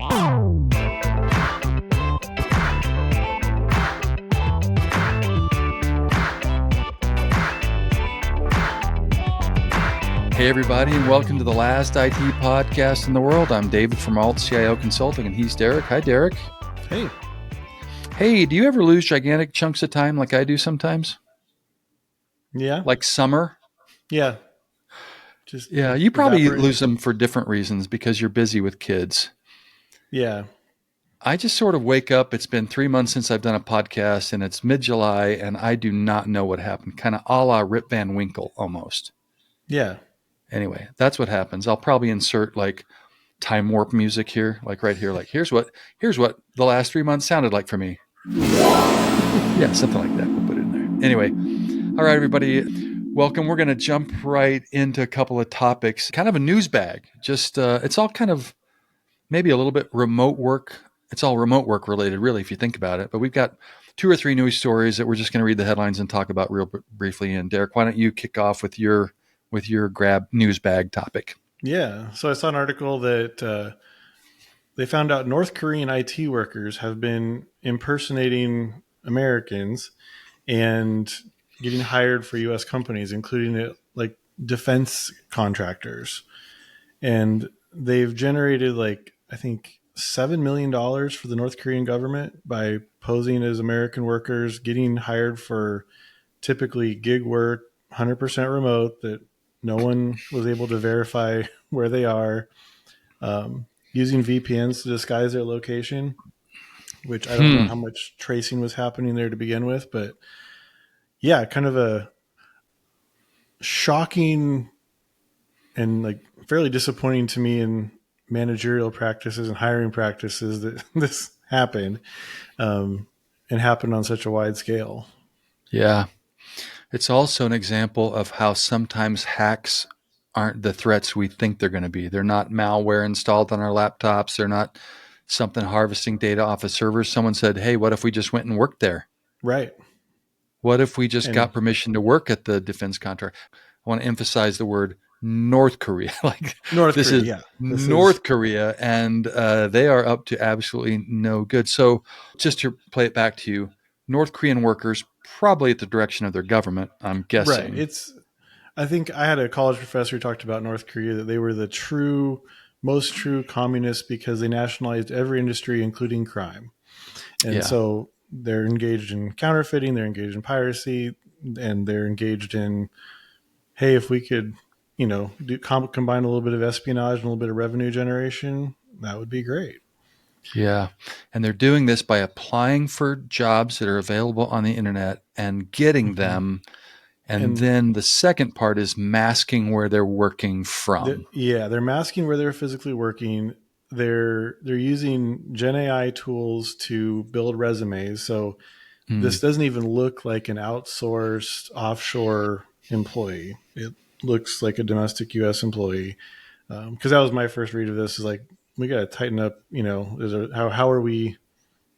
Hey everybody, and welcome to the last IT podcast in the world. I'm David from Alt CIO Consulting, and he's Derek. Hi, Derek. Hey. Hey, do you ever lose gigantic chunks of time like I do sometimes? Yeah. Like summer? Yeah. Yeah, you probably evaporate. lose them for different reasons because you're busy with kids. Yeah. I just sort of wake up. It's been 3 months since I've done a podcast, and it's mid-July, and I do not know what happened. Kind of a la Rip Van Winkle almost. Yeah. Anyway, that's what happens. I'll probably insert like time warp music here, like right here. Like here's what the last 3 months sounded like for me. Yeah, something like that. We'll put it in there. Anyway, all right, everybody, welcome. We're going to jump right into a couple of topics. Kind of a news bag. Just it's all kind of maybe a little bit remote work. It's all remote work related, really, if you think about it. But we've got 2 or 3 news stories that we're just going to read the headlines and talk about real briefly. And Derek, why don't you kick off with your grab news bag topic? Yeah. So I saw an article that they found out North Korean IT workers have been impersonating Americans and getting hired for U.S. companies, including like defense contractors. And they've generated I think $7 million for the North Korean government by posing as American workers, getting hired for typically gig work, 100% remote, that no one was able to verify where they are, using VPNs to disguise their location, which I don't know how much tracing was happening there to begin with, but yeah, kind of a shocking and fairly disappointing to me in managerial practices and hiring practices that this happened, and happened on such a wide scale. Yeah. It's also an example of how sometimes hacks aren't the threats we think they're going to be. They're not malware installed on our laptops. They're not something harvesting data off of servers. Someone said, hey, what if we just went and worked there? Right. What if we just got permission to work at the defense contract? I want to emphasize the word North Korea. North Korea, and they are up to absolutely no good. So just to play it back to you, North Korean workers probably at the direction of their government, I'm guessing. Right. I think I had a college professor who talked about North Korea, that they were the most true communists because they nationalized every industry, including crime. And so they're engaged in counterfeiting, they're engaged in piracy, and they're engaged in, hey, if we could, combine a little bit of espionage and a little bit of revenue generation, that would be great. Yeah. And they're doing this by applying for jobs that are available on the internet and getting them. And then the second part is masking where they're working from. They're masking where they're physically working. They're using Gen AI tools to build resumes. So this doesn't even look like an outsourced offshore employee. It looks like a domestic U.S. employee. Because that was my first read of this, is like, we got to tighten up, how are we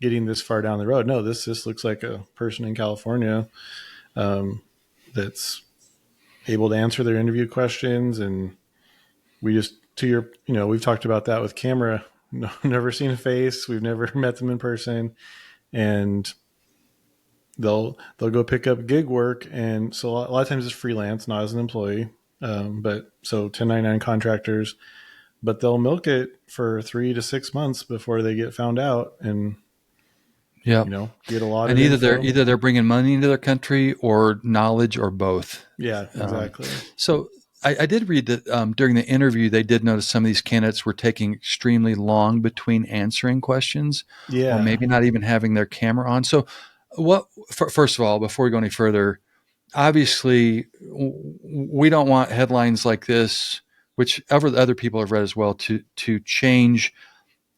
getting this far down the road? No, this looks like a person in California that's able to answer their interview questions. And we just, we've talked about that with camera, never seen a face. We've never met them in person, and they'll go pick up gig work. And so a lot of times it's freelance, not as an employee. But so 1099 contractors, but they'll milk it for 3 to 6 months before they get found out, and get a lot of info. Either they're bringing money into their country or knowledge, or both. Yeah, exactly. So I did read that during the interview, they did notice some of these candidates were taking extremely long between answering questions, or maybe not even having their camera on. So first of all, before we go any further, obviously we don't want headlines like this, which other people have read as well, to change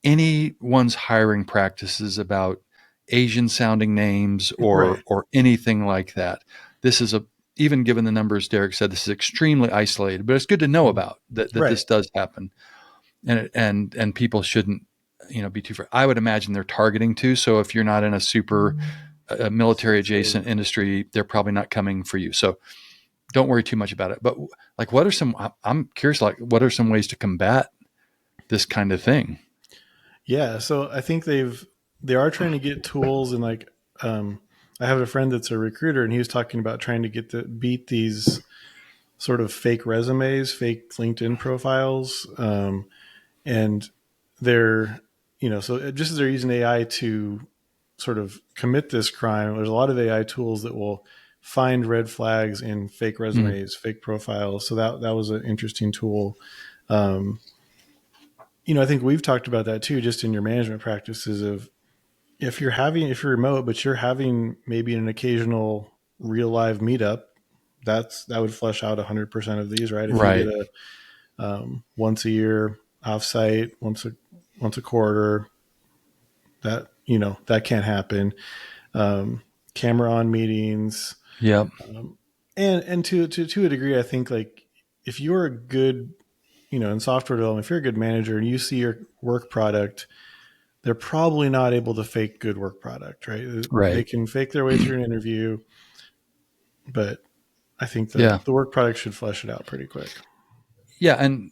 anyone's hiring practices about Asian sounding names or anything like that. This is even given the numbers Derek said, this is extremely isolated, but it's good to know about that this does happen, and people shouldn't be too far. I would imagine they're targeting too. So if you're not in a super military adjacent industry, they're probably not coming for you. So don't worry too much about it. But I'm curious, what are some ways to combat this kind of thing? Yeah, so I think they are trying to get tools and like I have a friend that's a recruiter and he was talking about trying to get to beat these sort of fake resumes, fake LinkedIn profiles, and they're so just as they're using AI to sort of commit this crime, there's a lot of AI tools that will find red flags in fake Mm, resumes, fake profiles. So that was an interesting tool. Um, I think we've talked about that too, just in your management practices of if you're remote, but you're having maybe an occasional real live meetup, that would flesh out 100% of these, right? If you did right. a once a year offsite, once a quarter, that can't happen. Camera on meetings, Yep. and to a degree, I think like if you're a good in software development, if you're a good manager and you see your work product, they're probably not able to fake good work product, right? They Right. can fake their way through an interview, but I think Yeah. the work product should flesh it out pretty quick. Yeah. And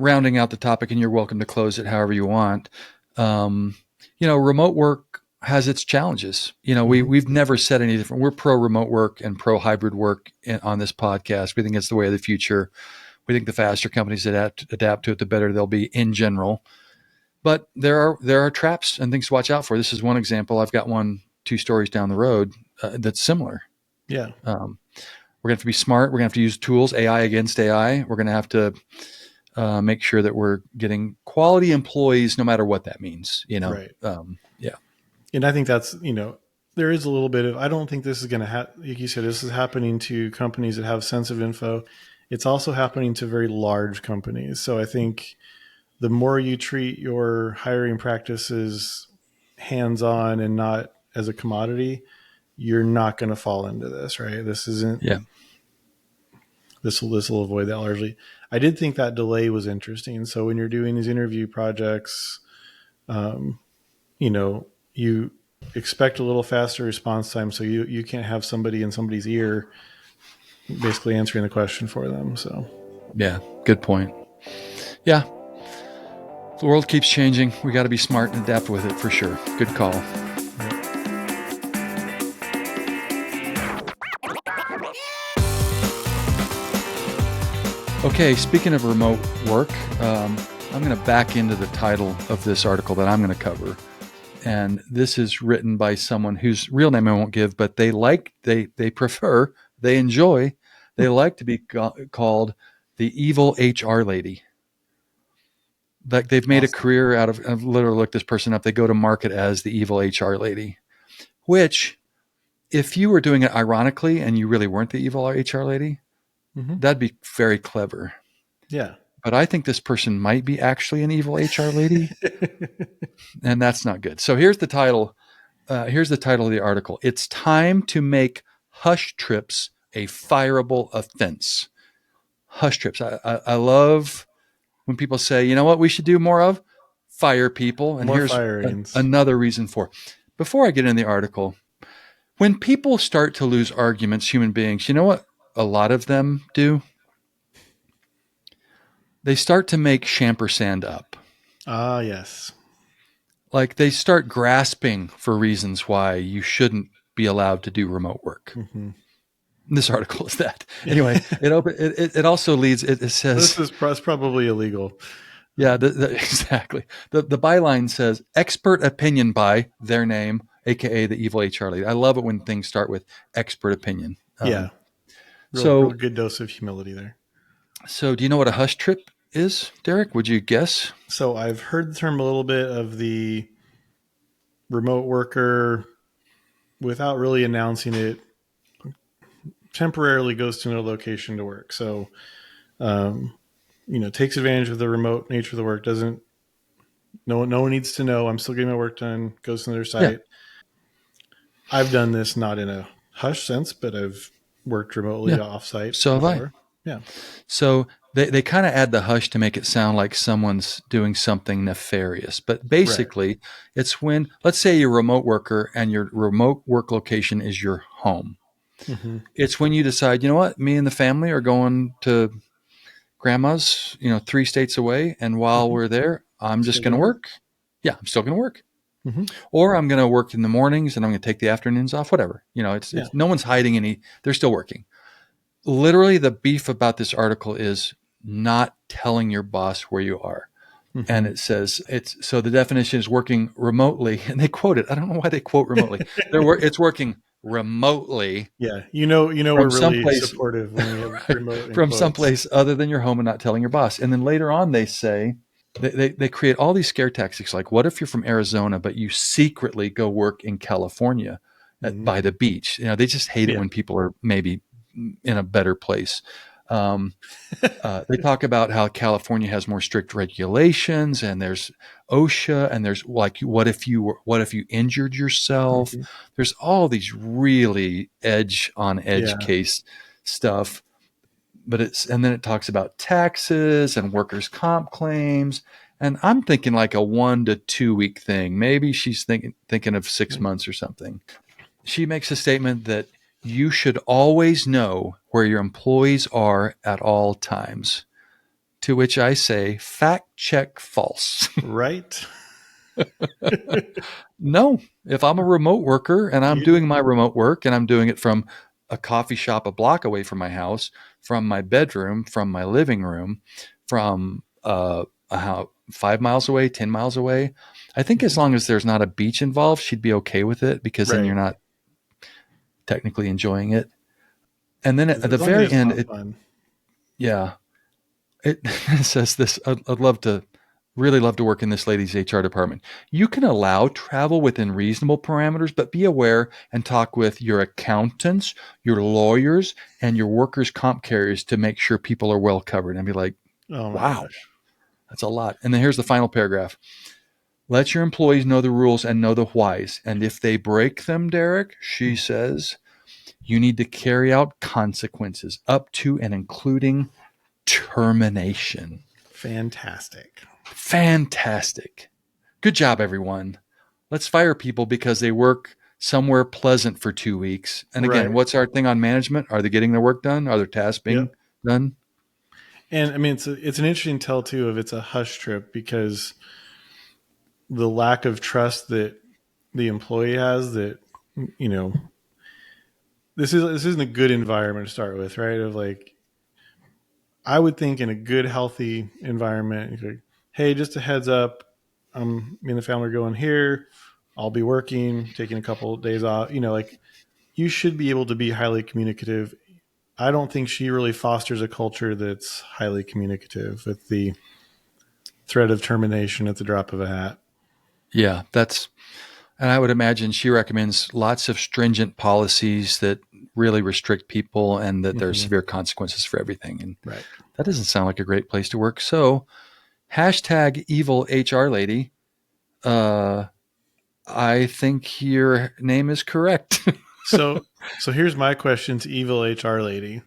rounding out the topic, and you're welcome to close it however you want. Um, remote work has its challenges. Mm-hmm. We've never said any different. We're pro remote work and pro hybrid work on this podcast. We think it's the way of the future. We think the faster companies adapt to it, the better they'll be in general. But there are traps and things to watch out for. This is one example. I've got one 2 stories down the road that's similar. Yeah, Um, we're going to have to be smart. We're going to have to use tools, AI against AI. We're going to have to make sure that we're getting quality employees, no matter what that means. right. Yeah, And I think that's there is a little bit of I don't think this is going to like you said, this is happening to companies that have sensitive info. It's also happening to very large companies. So I think the more you treat your hiring practices hands on and not as a commodity, you're not going to fall into this, right? This isn't yeah, this will avoid that largely. I did think that delay was interesting. So when you're doing these interview projects, um, you expect a little faster response time, so you can't have somebody in somebody's ear basically answering the question for them. So yeah. Good point. Yeah, the world keeps changing. We got to be smart and adapt with it for sure. Good call. yep. Okay, speaking of remote work, I'm going to back into the title of this article that I'm going to cover. And this is written by someone whose real name I won't give, but they prefer, they enjoy, they like to be called the evil HR lady. Like they've made a Awesome. career out of, I've literally looked this person up. They go to market as the evil HR lady, which if you were doing it ironically and you really weren't the evil HR lady, Mm-hmm. that'd be very clever. Yeah. But I think this person might be actually an evil HR lady, and that's not good. So here's the title. Here's the title of the article. It's time to make hush trips a fireable offense. Hush trips. I love when people say, you know what we should do more of? Fire people. And More here's firings. another reason for. Before I get in the article, when people start to lose arguments, human beings, you know what a lot of them do? They start to make shampersand up. Ah, yes. Like they start grasping for reasons why you shouldn't be allowed to do remote work. Mm-hmm. This article is that. Yeah. Anyway, it also leads, it This says, is probably illegal. yeah, exactly. The byline says, expert opinion by their name, AKA the evil HR lady. I love it when things start with expert opinion. Yeah. Real So, good dose of humility there. so do you know what a hush trip is, Derek? Would you guess? So I've heard the term a little bit of the remote worker without really announcing it temporarily goes to another location to work. So, um, takes advantage of the remote nature of the work. Doesn't no one needs to know. I'm still getting my work done. Goes to another Yeah. site. I've done this not in a hush sense, but I've worked remotely Yeah. off site So have I. before. Yeah. So they kind of add the hush to make it sound like someone's doing something nefarious. But Right. basically, it's when, let's say you're a remote worker and your remote work location is your home. Mm-hmm. It's when you decide, you know what, me and the family are going to grandma's, 3 states away. And while Mm-hmm. we're there, I'm just Still going to gonna work. work. Yeah, I'm still going to work. Mm-hmm. Or I'm going to work in the mornings and I'm going to take the afternoons off, whatever. Yeah. It's no one's hiding any, they're still working. Literally, the beef about this article is not telling your boss where you are. And Mm-hmm. it says so the definition is working remotely, and they quote it. I don't know why they quote remotely. It's working remotely Yeah. We're from really someplace supportive when we have remote in from quotes. someplace other than your home and not telling your boss. And then later on, they say they create all these scare tactics like, what if you're from Arizona, but you secretly go work in California Mm-hmm. by the beach? They just hate it Yeah. when people are maybe in a better place. They talk about how California has more strict regulations, and there's OSHA, and there's like, what if you injured yourself? Mm-hmm. There's all these really edge Yeah. case stuff, and then it talks about taxes and workers' comp claims, and I'm thinking like a 1 to 2 week thing. Maybe she's thinking of 6 months or something. She makes a statement that you should always know where your employees are at all times. To which I say, fact check false. Right. No, if I'm a remote worker and I'm You, doing my remote work and I'm doing it from a coffee shop a block away from my house, from my bedroom, from my living room, from a house 5 miles away, 10 miles away, I think as long as there's not a beach involved, she'd be okay with it because then right. you're not technically enjoying it. And then at As the long as very it's end, not fun. yeah, it says this. I'd really love to work in this lady's HR department. You can allow travel within reasonable parameters, but be aware and talk with your accountants, your lawyers, and your workers' comp carriers to make sure people are well covered. And be like, Oh my wow, gosh. that's a lot. And then here's the final paragraph. Let your employees know the rules and know the whys. And if they break them, Derek, she says, you need to carry out consequences up to and including termination. Fantastic. Fantastic. Good job, everyone. Let's fire people because they work somewhere pleasant for 2 weeks. And again, Right. what's our thing on management? Are they getting their work done? Are their tasks being Yep. done? And I mean, it's an interesting tell too if it's a hush trip because the lack of trust that the employee has that you know this isn't a good environment to start with, right? Of like, I would think in a good healthy environment, like, hey, just a heads up, me and the family are going here. I'll be working, taking a couple of days off. Like, you should be able to be highly communicative. I don't think she really fosters a culture that's highly communicative with the threat of termination at the drop of a hat. Yeah, and I would imagine she recommends lots of stringent policies that really restrict people and that there are Mm-hmm. severe consequences for everything. And Right. that doesn't sound like a great place to work. So, hashtag evil HR lady. Uh, I think your name is correct. So here's my question to evil HR lady.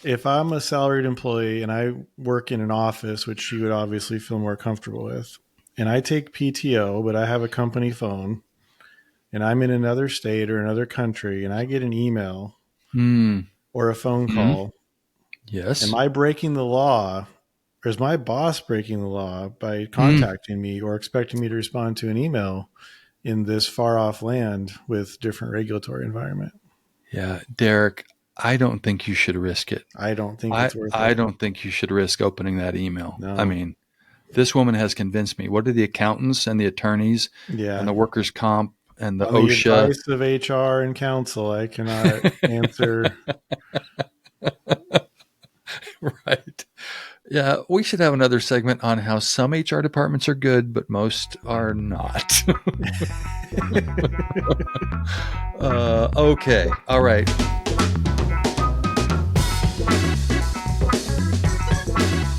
If I'm a salaried employee and I work in an office, which she would obviously feel more comfortable with, and I take PTO, but I have a company phone and I'm in another state or another country and I get an email Mm. or a phone Mm. call, am Yes. I breaking the law, or is my boss breaking the law by Mm. contacting me or expecting me to respond to an email in this far off land with different regulatory environment? Yeah, Derek, I don't think you should risk it. I don't think I it's worth I it. don't think you should risk opening that email. I No. mean, this woman has convinced me. What are the accountants and the attorneys and Yeah. the workers comp and the On the OSHA? advice of HR and counsel, I cannot answer. Right. Yeah, we should have another segment on how some HR departments are good, but most are not. Okay. All right.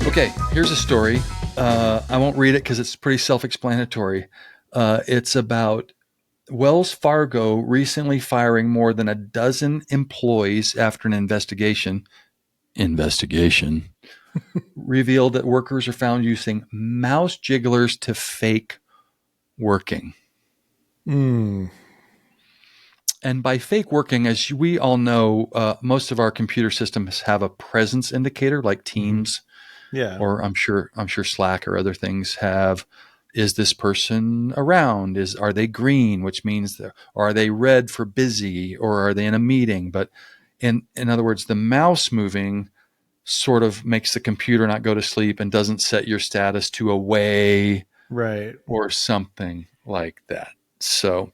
Okay, here's a story. I won't read it because it's pretty self explanatory. It's about Wells Fargo recently firing more than a dozen employees after an investigation revealed that workers are found using mouse jigglers to fake working. Mm. And by fake working, as we all know, most of our computer systems have a presence indicator like Hmm. Teams, Yeah. or I'm sure Slack or other things have. is this person around? Are they green, which means or are they red for busy, or are they in a meeting? But in other words, the mouse moving sort of makes the computer not go to sleep and doesn't set your status to away Right. or something like that. So,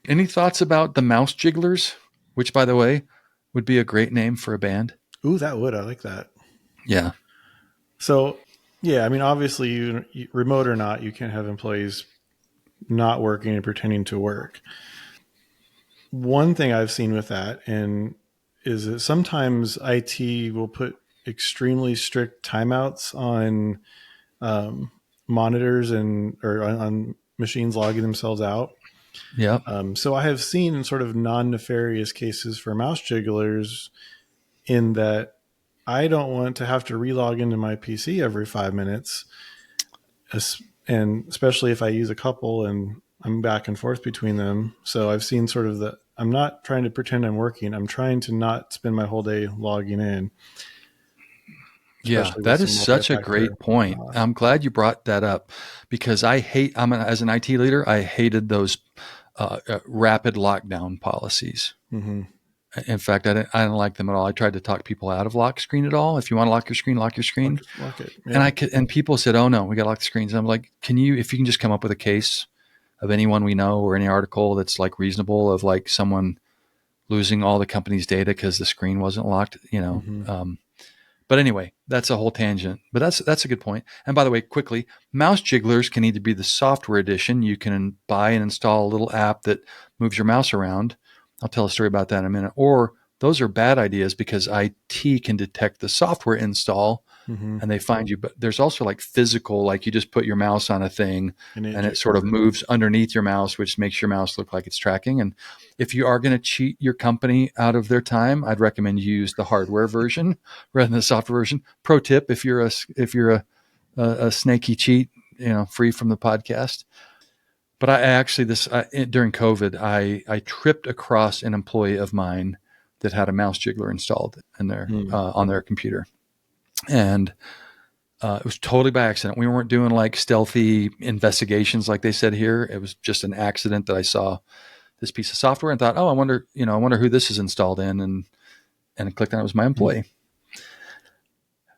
any thoughts about the Mouse Jigglers, which, by the way, would be a great name for a band? Ooh, that would. I like that. Yeah. So, yeah, I mean, obviously, remote or not, you can't have employees not working and pretending to work. One thing I've seen with that and is that sometimes IT will put extremely strict timeouts on monitors and or on machines logging themselves out. Yeah. So I have seen sort of non-nefarious cases for mouse jigglers in that I don't want to have to relog into my PC every 5 minutes, and especially if I use a couple and I'm back and forth between them. So I've seen sort of I'm not trying to pretend I'm working. I'm trying to not spend my whole day logging in, Yeah, especially with that some is such a multi-factor. great point. I'm glad you brought that up because as an IT leader, I hated those rapid lockdown policies. Mm-hmm. In fact, I didn't like them at all. I tried to talk people out of lock screen at all. If you want to lock your screen, lock your screen. Lock it. And Yeah. and people said, "Oh no, we got to lock the screens." And I'm like, if you can just come up with a case of anyone we know or any article that's like reasonable of like someone losing all the company's data because the screen wasn't locked, Mm-hmm. But anyway, that's a whole tangent. But that's a good point. And by the way, quickly, Mouse Jigglers can either be the software edition. You can buy and install a little app that moves your mouse around. I'll tell a story about that in a minute. Or those are bad ideas because IT can detect the software install Mm-hmm. and they find you. But there's also like physical, like you just put your mouse on a thing and it sort of Over. moves underneath your mouse, which makes your mouse look like it's tracking. And if you are going to cheat your company out of their time, I'd recommend you use the hardware version rather than the software version. Pro tip: if you're a snaky cheat, free from the podcast. But I actually during COVID, I tripped across an employee of mine that had a mouse jiggler installed in on their computer, and it was totally by accident. We weren't doing like stealthy investigations like they said here. It was just an accident that I saw this piece of software and thought, oh, I wonder who this is installed in, and I clicked on it. It was my employee.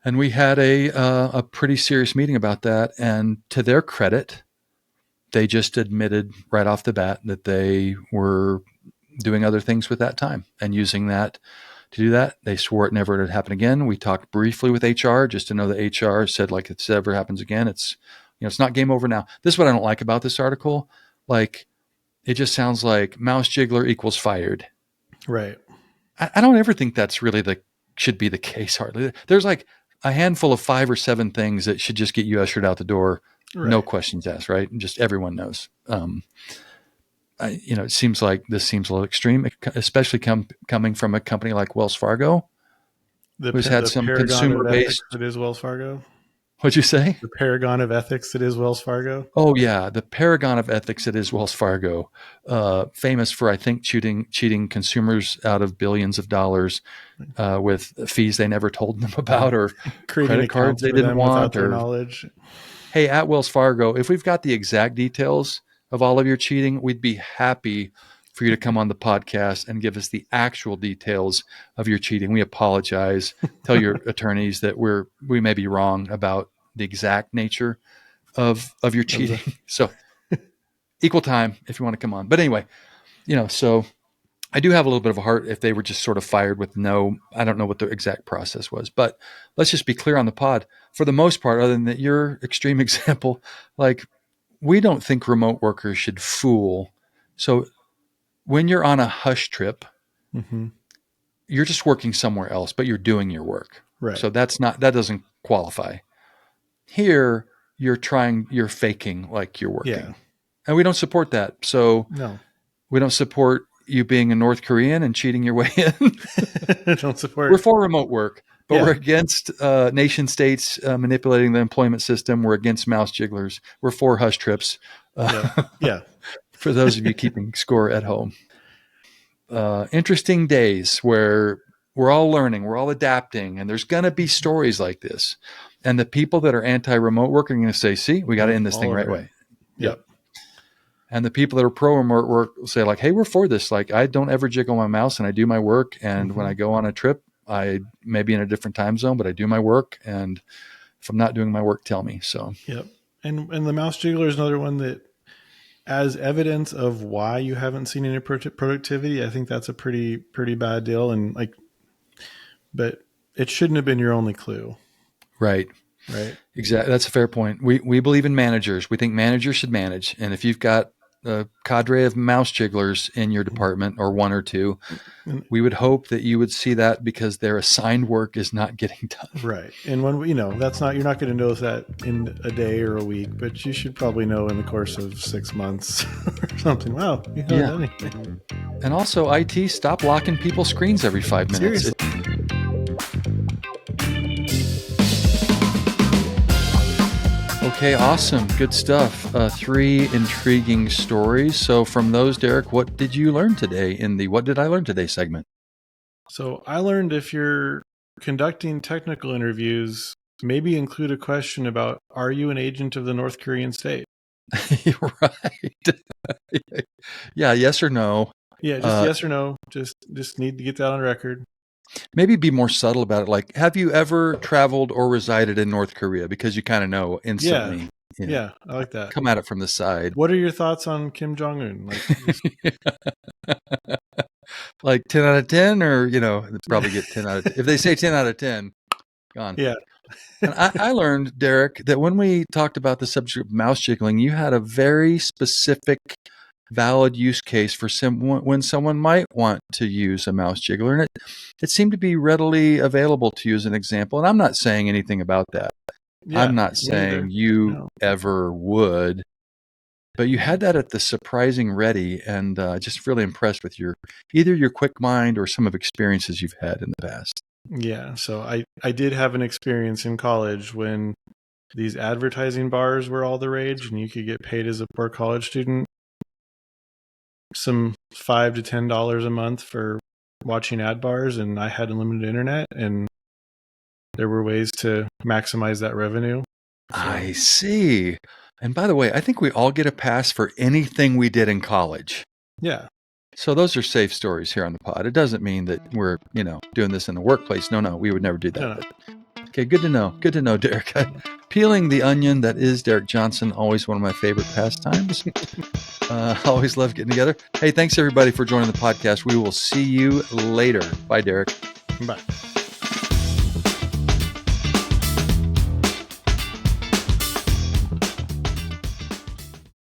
And we had a pretty serious meeting about that. And to their credit, they just admitted right off the bat that they were doing other things with that time and using that to do that. They swore it never would happen again. We talked briefly with HR just to know that HR said, like, if it ever happens again, it's not game over now. This is what I don't like about this article. Like, it just sounds like mouse jiggler equals fired. Right. I don't ever think that's really should be the case. Hardly. There's like a handful of 5 or 7 things that should just get you ushered out the door. Right. No questions asked, right? Just everyone knows. It seems like this seems a little extreme, especially coming from a company like Wells Fargo, who's had some consumer-based. That is Wells Fargo. What'd you say? The paragon of ethics that is Wells Fargo. Oh yeah, the paragon of ethics that is Wells Fargo, famous for I think cheating consumers out of billions of dollars with fees they never told them about, or credit cards they didn't want, without their knowledge. Hey, at Wells Fargo, if we've got the exact details of all of your cheating, we'd be happy for you to come on the podcast and give us the actual details of your cheating. We apologize. Tell your attorneys that we may be wrong about the exact nature of your cheating. So equal time if you want to come on. But anyway, so I do have a little bit of a heart if they were just sort of fired with I don't know what the exact process was, but let's just be clear on the pod. For the most part, other than your extreme example, like, we don't think remote workers should fool. So when you're on a hush trip, you're just working somewhere else, but you're doing your work. Right. So that doesn't qualify. Here, you're faking like you're working. Yeah. And we don't support that. So no, we don't support you being a North Korean and cheating your way in. Don't support. We're for remote work, but we're against nation states manipulating the employment system. We're against mouse jigglers. We're for hush trips. Yeah. For those of you keeping score at home. Interesting days where we're all learning, we're all adapting, and there's going to be stories like this. And the people that are anti-remote work are going to say, see, we got to end this thing right away. Yep. And the people that are pro-remote work will say like, hey, we're for this. Like, I don't ever jiggle my mouse and I do my work. And when I go on a trip, I may be in a different time zone, but I do my work. And if I'm not doing my work, tell me. So, yep. And the Mouse Jiggler is another one that, as evidence of why you haven't seen any productivity, I think that's a pretty bad deal. And but it shouldn't have been your only clue. Right. Exactly. That's a fair point. We believe in managers. We think managers should manage. And if you've got a cadre of mouse jigglers in your department, or one or two, we would hope that you would see that because their assigned work is not getting done. Right. And when that's not, you're not going to notice that in a day or a week, but you should probably know in the course of 6 months or something. Wow, you haven't done anything. And also, IT, stop locking people's screens every 5 minutes. Seriously. Okay, awesome. Good stuff. 3 intriguing stories. So from those, Derek, what did you learn today in the What Did I Learn Today segment? So I learned if you're conducting technical interviews, maybe include a question about, are you an agent of the North Korean state? Right. Yeah, yes or no. Yeah, just yes or no. Just need to get that on record. Maybe be more subtle about it. Like, have you ever traveled or resided in North Korea? Because you kind of know instantly. Yeah, I like that. Come at it from the side. What are your thoughts on Kim Jong-un? Like 10 out of 10, or, probably get 10 out of 10. If they say 10 out of 10, gone. Yeah. And I learned, Derek, that when we talked about the subject of mouse jiggling, you had a very specific, valid use case for when someone might want to use a mouse jiggler. And it seemed to be readily available to you as an example. And I'm not saying anything about that. Yeah, I'm not saying you ever would. But you had that at the surprising ready, and just really impressed with either your quick mind or some of experiences you've had in the past. Yeah, so I did have an experience in college when these advertising bars were all the rage, and you could get paid as a poor college student some $5 to $10 a month for watching ad bars, and I had unlimited internet, and there were ways to maximize that revenue. So. I see. And by the way, I think we all get a pass for anything we did in college. Yeah. So those are safe stories here on the pod. It doesn't mean that we're, doing this in the workplace. No, we would never do that. No. Okay, good to know. Good to know, Derek. Peeling the onion, that is Derek Johnson, always one of my favorite pastimes. Always love getting together. Hey, thanks everybody for joining the podcast. We will see you later. Bye, Derek. Bye.